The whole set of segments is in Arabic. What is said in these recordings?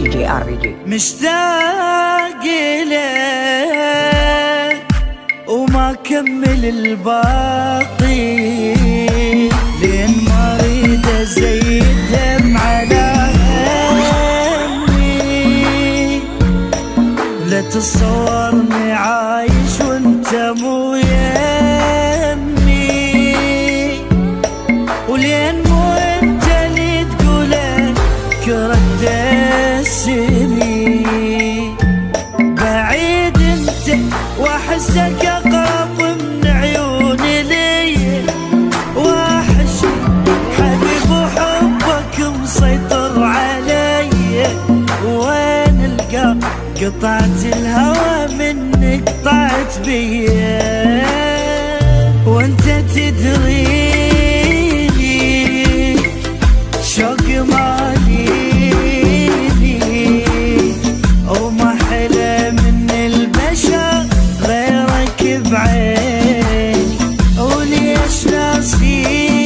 DJ RBD. مشتاق لك وما كمل الباقي، لين ما اريد ازيد دم على همي. لا تصورني عايش وانت مو يمي، ولين مو انت اللي تقوله كرهت السمي. بعيد انت واحسك اقرب من عيوني لي، واحش حبيب وحبك مسيطر علي. وين القى قطعت الهوى منك قطعت بيا، وانت تدريني شوق ماليني، وما حلى من البشر غيرك بعيني. وليش ناسيني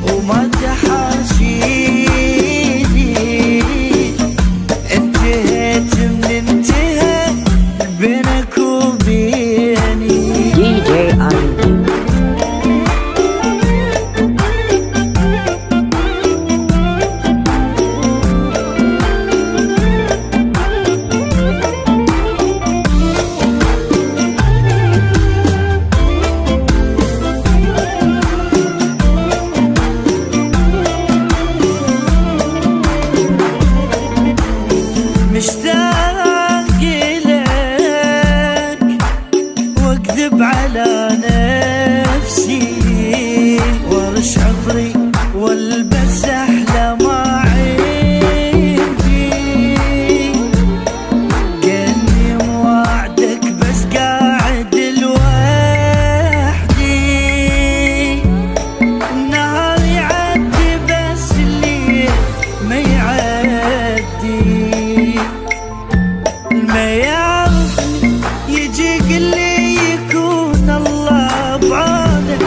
وما تحاشيني، انتهيت من انتهى بينك وبيني. DJ RBD. مشتاق لك واكذب على نفسي، وارش عطري والبس احلى ما عندي. كاني موعدك بس قاعد لوحدي، النهار يعدي بس الليل ما يعدي. ما يعرفني يجي قلي يكون الله بعونك،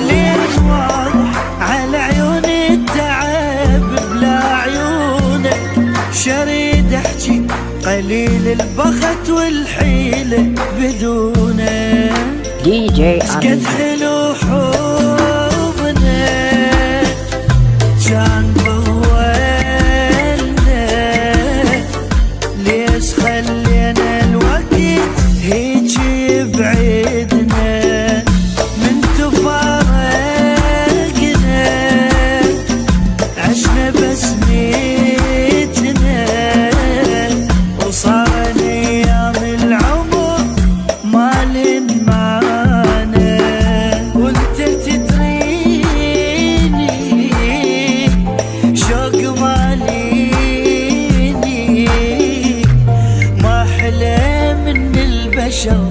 لين واضح على عيوني التعب بلا عيونك. شريد احكي قليل البخت والحيلة بدونك. DJ سكت RBD. حلو حبنا كان بولنا، ليش خلينا الوقت هيجي بعيدنا. من تفارقنا عشنا بس ميتنا، وصار ايام العمر مالن معانا. وانت تدريني شوق ماليني، ما حلى من البشر